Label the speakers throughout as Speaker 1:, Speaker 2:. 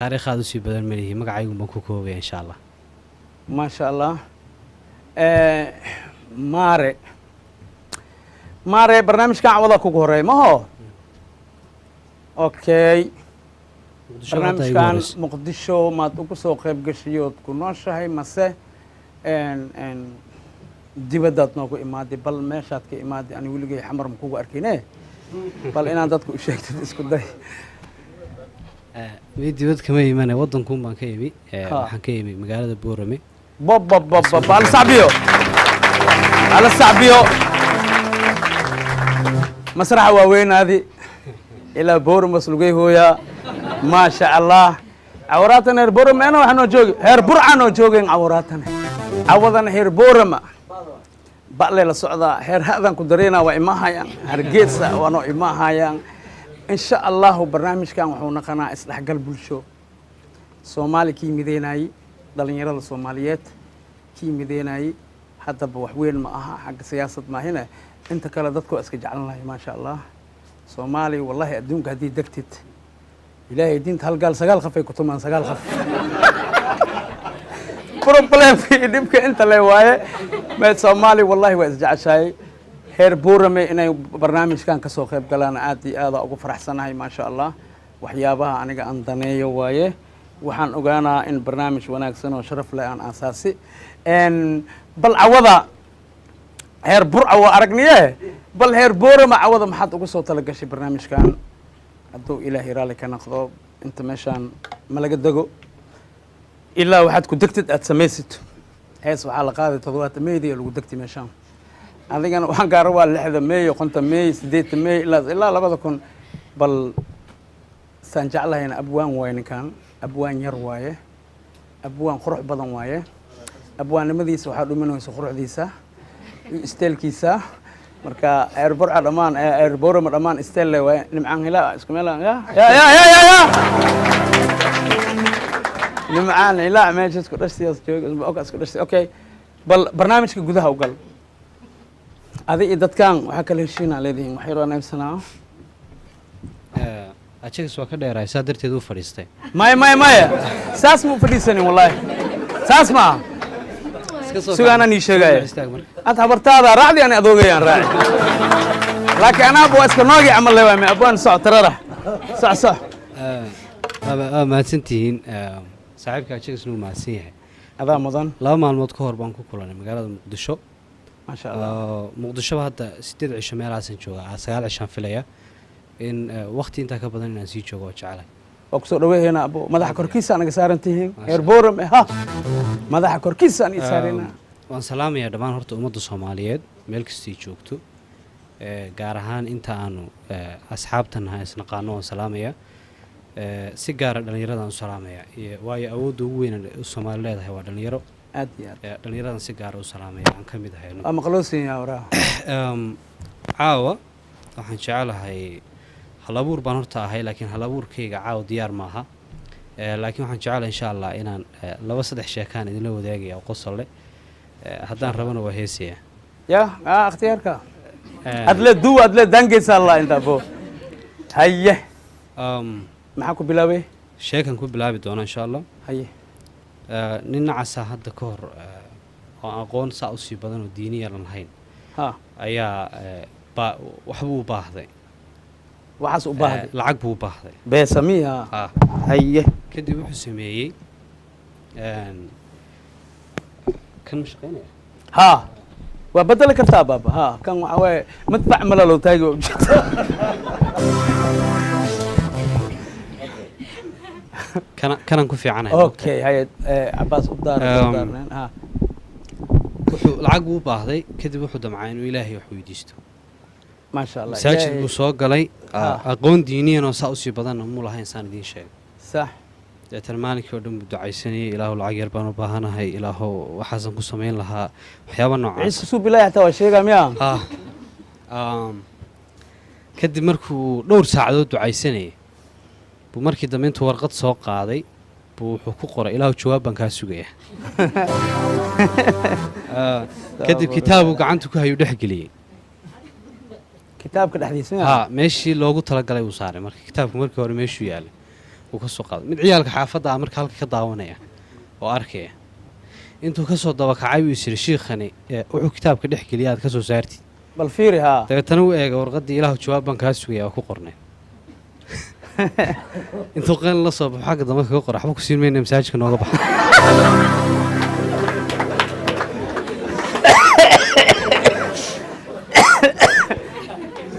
Speaker 1: taariikh aad u sii badan ma lihi magacaygu baan ku koobaya insha allah.
Speaker 2: ما شاء الله ماري ماري برنامج كان عوضك وقهري ما هو اوكي برنامج كان مقدشو ما تقصو قيب قشيوت كنوش هاي مسه ان ديبدات نوكو إمادي بل ماشات كإمادي أنا ولقي حمر مكوغو أركينه بل إنا دادكو إشيكت إسكو داي
Speaker 1: ميدي ود كما يمانه ودنكم بان ka yimi waxaan ka yimi magaalada Boorame
Speaker 2: بوب بوب بوب بوب على السعبيو على السعبيو مسرح واوين هذه إلى بورم مسلوقي هويا ما شاء الله عوراتنا هير بورم أنا وحنا جوج هير برعنا جوجين عوراتنا عوضنا هير بورم بقلي للصعدة هير هذا كدرينا وإما هايان هرجيتسا وانو إما هايان إن شاء الله برنامج كان وحنا قناة إصلاح قلب الشو سومالي كي مديناي دلنيرة الصوماليات كي مديناي حتى بوحوين معها حق سياسة ما هنا أنت كلا ضدكو أسكت جعلنا ما شاء الله صومالي والله أدونك هدي دكتت إلهي دين هالقال سقال خفي كتمان سقال خف بروبلم في دمك أنت اللي وايه ما صومالي والله وأسجع شيء هير بورمي إنه برنامج كان كسوق قلنا عادي هذا أقول فرح سنة ما شاء الله وحيابها أنا عندنا وايه وحن أجانا إن برنامج وناقصنا وشرف لأن أساسي إن بل عوضة هير بور أو أرجنيه بل هير بور ما عوضة ما حد أقول صوت لقى شيء برنامج كان أدو إلى هيرالي كان أخذه أنت مشان ما لقيت دقو إلا واحد كدكتت أتسميست هاي سبحان الله قاعدة تضوات ميدي اللي كدكتي مشان هذا كان وحن قاروا اللحظة مي وكنت مي سديت مي إلا لا بدكون بل سنجعلها هنا أبوان وين كان أبوان يرواية أبوان خروح بدن واية أبوان لمديس وحدو منه يسخروح ديسة استيل كيسة مركا إيربور على أمان إيربور من أمان استيل واية نمعان لا اسكم لا يا نمعان لا ما يجوز كرشتي أوكي بل برنامج كجودها وقال هذه إذا كان وحكى الهشينا الذي محيرنا نفسنا
Speaker 1: أشيك سواك دايرة سادر تدو فريستي
Speaker 2: ماي ساس مو فريسني والله ساس ما سو أنا نيشة جاي أنت خبرت هذا راعي أنا أذوقي أنا راعي لكن أنا أبغى أسكنوجي عمل لي وامي أبغى نصع ترى صح
Speaker 1: ما تنتهين صاحبك أشيك سنو معسيه
Speaker 2: هذا مظن
Speaker 1: لا معلومات كهر بانكو كلنا مقالة مقدشو
Speaker 2: ما شاء الله
Speaker 1: مقدشو هذا 16 ميل عشان شو سجال عشان فيليا إن وقتي أنت كبدنا نسيت شو جعله
Speaker 2: أقصد روي هنا أبو ماذا كوركيس أنا قصارن تيهم إيربورم ها ماذا كوركيس أنا يسارينا
Speaker 1: وان سلام يا دمان هرت أمد الصوماليات ملك استيجوكتو جارهان أنت عنو أصحابتنا هاي سنقانون سلام يا سيجار دنيرة سلام يا واي أود وين الصوماليات هوا دنيرة
Speaker 2: أديار
Speaker 1: دنيرة سيجار وسلام يا عن كم ده هاي
Speaker 2: أما خلوصين يا ورا
Speaker 1: عاوة waxaan jecelahay halabuur baan horta ahay laakiin halabuurkayga caaw diyaar maaha laakiin waxaan jecelahay insha Allah inaan laba saddex sheekaan idin la wadaagayo qosol leh haddaan rabana waa heesaya
Speaker 2: ya اختيارك adle dangeysa Allah inta bo haye maxaa ku bilaabay
Speaker 1: sheekan ku bilaabi doona insha Allah
Speaker 2: haye
Speaker 1: nin nacasa hadda ka hor oo aqoon saa u sii badan oo diiniya lan lahayn ayaa وحبوا باهذي
Speaker 2: وحسوا باهذي
Speaker 1: العقبوا باهذي
Speaker 2: بسميها هي
Speaker 1: كدي وحسمي كان مش غني
Speaker 2: ها وبدل كتاب بابا ها كان معوي مدفع ملالو تاجو
Speaker 1: كان كوفي عنها
Speaker 2: اوكي هاي عباس قدار ها
Speaker 1: العقبوا باهذي كدي وحو دمعين وإلهي وحو يديستو
Speaker 2: ما شاء الله
Speaker 1: مساجد بوسوق قلي أقون دينيا وسأوسي بدن مو إنسان دين شيء
Speaker 2: صح
Speaker 1: ترمانك ودم بدعيسني إله العجير بانو باهنا هاي إله وحزن قسمين لها حيوان نوع
Speaker 2: عيسو بالله توا شيء قام
Speaker 1: كدي مركو دور ساعة دعيسني بمركي دمنت ورقة سوق قاضي بحقوق قرأ إله جواب كاسو جيه كدي كتابه قعنتك هاي يدحق لي
Speaker 2: كتابك الحديث
Speaker 1: ماشي لوجو تلقى لي وصار مركي كتابك مركي هو ماشي يالي uu ka soo qaaday mid ciyaalka xaafadda ah marka halka ka daawanaya oo arkaya intuu ka soo dabakacay uu isiri shiikhani wuxuu kitaabka dhex geliyay aad ka soo saartid
Speaker 2: bal fiiri haa
Speaker 1: dabeetana uu eega warqaddii ilaahu jawaab baan kaa sugaya oo ku qornay intuu qalin la soo baxo xagga dambe kaga qora waxba ku siin mayna masaajidka nooga baxa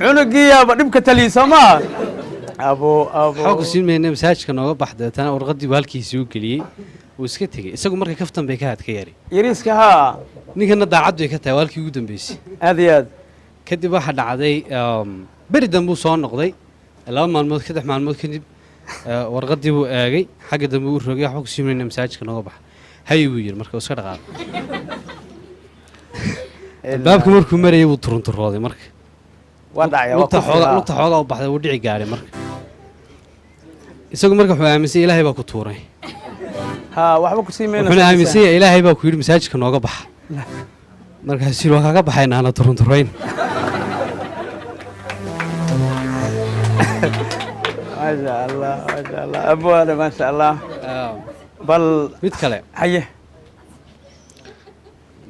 Speaker 2: cunugiyaaba dhibka taliya soo maa
Speaker 1: waxba ku siin mayna masaajidka nooga bax dabeetana warqaddii buu halkiisii u geliyey wuu iska tegey isagu marka kaftan bay ka had ka yari
Speaker 2: yariiska haa
Speaker 1: ninkana daacad bay ka tahay waalkii ugu dambeysay
Speaker 2: aad iyo aad
Speaker 1: kadib waxaa dhacday beri dambuu soo noqday 2 maalmood 3 maalmood kadib warqaddii buu eegay xagga dambe uu rogay waxba ku siin mayna masaajidka nooga baxa hay buu yidhi marka uu iska dhaqaaqay albaabka markuu marayay wuu turunturooday marka
Speaker 2: waa dhacay
Speaker 1: lugta xoogaa u baxday wuu dhici gaadhay marka isagu marka wuxuu aaminsan ilaahay baa ku tuuray
Speaker 2: haa waxba ku sii mayna
Speaker 1: wuxuuna aaminsan yahay ilaahay baa ku yidhi masaajidka nooga baxa markaasuu waa kaga baxayna ana turunturayn
Speaker 2: maasha allah abwaane maasha allah bal
Speaker 1: mid kale
Speaker 2: haye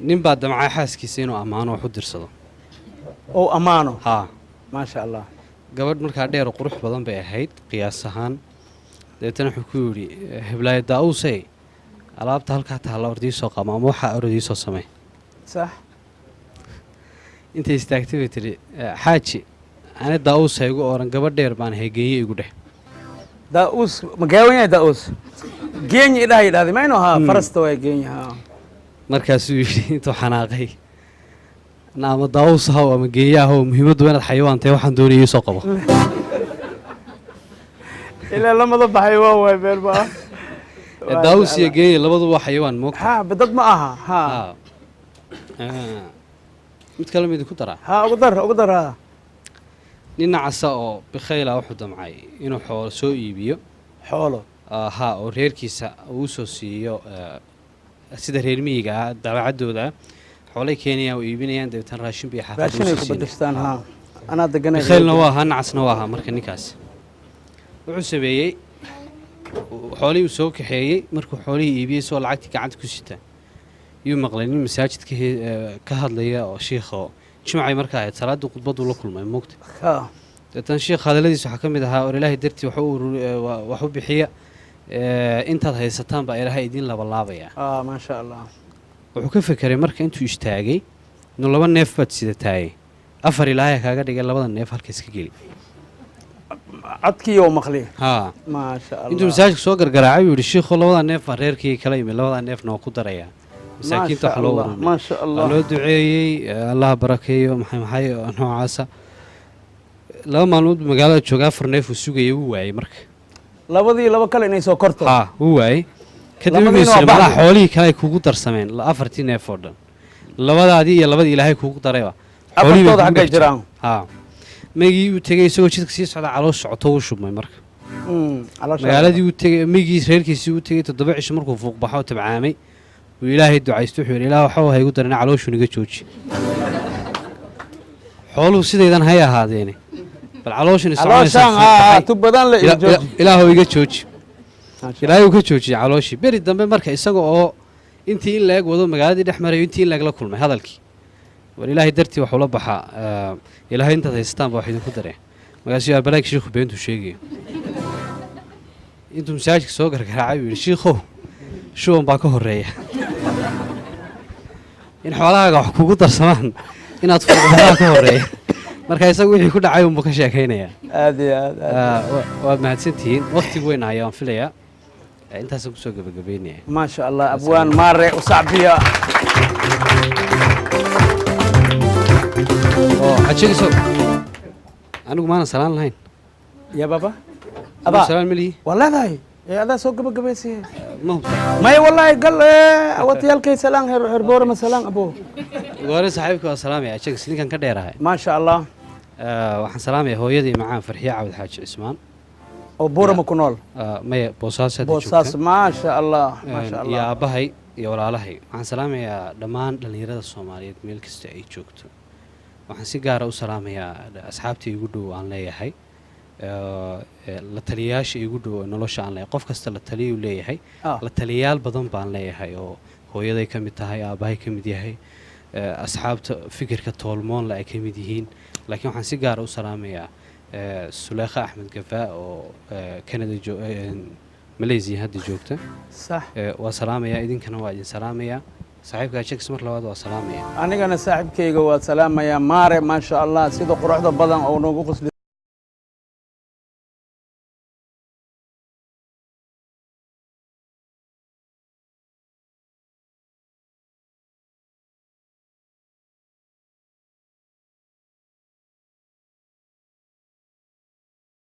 Speaker 1: nin baa damcay xaaskiisa inuu ammaano wax u dirsado
Speaker 2: oo ammaano
Speaker 1: haa
Speaker 2: maasha allah
Speaker 1: gabadh markaa dheer oo qurux badan bay ahayd qiyaas ahaan dabeetana wuxuu ku yidhi heblaayo daa-uusey alaabta halkaa taalla ordii soo qama ama waxaa orodii soo samey
Speaker 2: sax
Speaker 1: intay istaagtay bay tidhi xaaji ani daa-uus ha igu oran gabadh dheer baan ahay geeye igu dheh
Speaker 2: daa-uus ma gaawan yahay daa-uus geenya idhaha yidhahday mayno haa farasta waa geenya haa
Speaker 1: markaasuu yidhi intuu xanaaqay ama daa-uus ahaw ama geeye ahaw muhiimaddu inaad xayawaan tahay waxaan doonayay soo qabo
Speaker 2: ilaa lamada baxay waa waay beelba
Speaker 1: daa-uus iyo geeye labaduba xayawaan moogta
Speaker 2: haa dad ma aha haa
Speaker 1: mid kale mid ku daraa
Speaker 2: haa ugu dar haa
Speaker 1: nin nacasa oo bikhayla wuxuu damcay inuu xoolo soo iibiyo
Speaker 2: xoolo
Speaker 1: haa oo reerkiisa uu soo siiyo sida reer miyiga ah dabeecadooda xoolay keenayaan oo iibinayaan dabeetana raashin bay
Speaker 2: raashin ay ku badashtaan haa anaa deganay
Speaker 1: bikhaylna waa ahaa nacasna waa ahaa marka ninkaas wuxuu sameeyey xoolihii uu soo kaxeeyey markuu xoolihii iibiyey soo lacagtii gacanta ku sita yuu maqlay nin masaajidka ka hadlaya oo shiikho jimcay markaa ahayd salaaddii khudbaduu la kulmay moogta dabeetana shiikh hadalladiisa waxaa ka mid ahaa or ilaahay dartii wax u bixiya intaad haysataan baa ilaahay idiin labalaabaya
Speaker 2: maasha allah
Speaker 1: wuxuu ka fekeray marka intuu istaagay inuu 2 neef baad sidataayey 4 ilaahay kaaga dhigay 2 neef halka iska geli
Speaker 2: codkii oo maqli
Speaker 1: haa
Speaker 2: maasha allah
Speaker 1: intuu masaajidka soo gargaraacay uu yidhi shiikho 2 neef baan reerkii kala yimid 2 neefna waa ku darayaa masaakiinta wax loo waruuriyo
Speaker 2: maasha allah
Speaker 1: waa loo duceeyey allah barakeeyo maxay noocaasa 2 maalmood magaalada jooga 4 neef uu sugayay wuu waayey marka
Speaker 2: laba kale inay soo korto
Speaker 1: haa wuu waayey kadib wuxuu malaha xoolihii kale ay kugu darsameen 4 neef oo dhan labadaadii iyo labadii ilaahay kugu darayba
Speaker 2: xoolihii xaggay jiraan
Speaker 1: haa magii uu tegey isagoo jidka sii socda caloosh socoto uu shubmay marka magaaladii uu tegey magii reerkiisii uu tegey 7 cisho markuu fuuq baxo tabcaamay uu ilaahay ducaysto wuxuu yidhi ilaah waxa hay igu darana calooshu niga jooji xooluhu sidaydan hay ahaadeene bal calooshani ilaahu iga jooji ilaahay uu ka joojiyey calooshii beri dambe marka isaga oo intii in la-eg wado magaaladii dhex marayo intii in la-eg la kulmay hadalkii war ilaahay dartii waxuu la baxaa ilaahay intaad haysataan ba wax idinku dareen markaasuu yaa balaag shiikhu beentuu sheegayo intuu masaajidka soo gargaraacay buu yidhi shiikhow shuban baa ka horreeya in xoolahaaga wax kugu darsamaan inaad fuuqbadaa ka horreeya marka isaga wixii ku dhacay unbuu ka sheekaynayaa
Speaker 2: aad iyo aad
Speaker 1: waad mahadsantihiin waqtigu weyna ayaan filayaa intaasaan kusoo gabagabeynaya
Speaker 2: maasha allah abwaan maare usacbiya
Speaker 1: xajigiso anigu maanan salaan lahayn
Speaker 2: ya baba
Speaker 1: salaan malihi
Speaker 2: waa leedahay adaa soo gabagabaysay
Speaker 1: ma hubta
Speaker 2: may wallaahi gal awatayaalkay salaan herboore ma salaan abo
Speaker 1: goore saaxiibka waa salaamaya ajagis ninkan ka dheerahay
Speaker 2: maasha allah
Speaker 1: waxaan salaamaya hooyadii macaan farxiye cabdi xaaji cismaan
Speaker 2: oo buurama ku nool
Speaker 1: maya boosaas
Speaker 2: maasha allah maasha allah
Speaker 1: iyo aabbahay iyo walaalahay waxaan salaamayaa dhammaan dhallinyarada soomaaliyeed meel kasta ay joogto waxaan si gaara u salaamayaa asxaabtii igu dhow aan leeyahay la taliyayaasha igu dhow nolosha aan leeyahay qof kasta la taliyuu leeyahay
Speaker 2: Ah.
Speaker 1: la taliyayaal badan baan leeyahay oo hooyaday ka mid tahay aabbahay ka mid yahay asxaabta fikirka toolmoonle ay ka mid yihiin laakiin waxaan si gaara u salaamayaa Suleekha Axmed Gafaa oo Canada Malaysia hadda joogta
Speaker 2: صح
Speaker 1: waa salaamayaa idinkana waa idin salaamayaa saaxiibka Jax mar labaad waa salaamayaa
Speaker 2: anigana saaxiibkayga waa salaamayaa maare ma sha Allah sida quruxda badan oo noogu qosli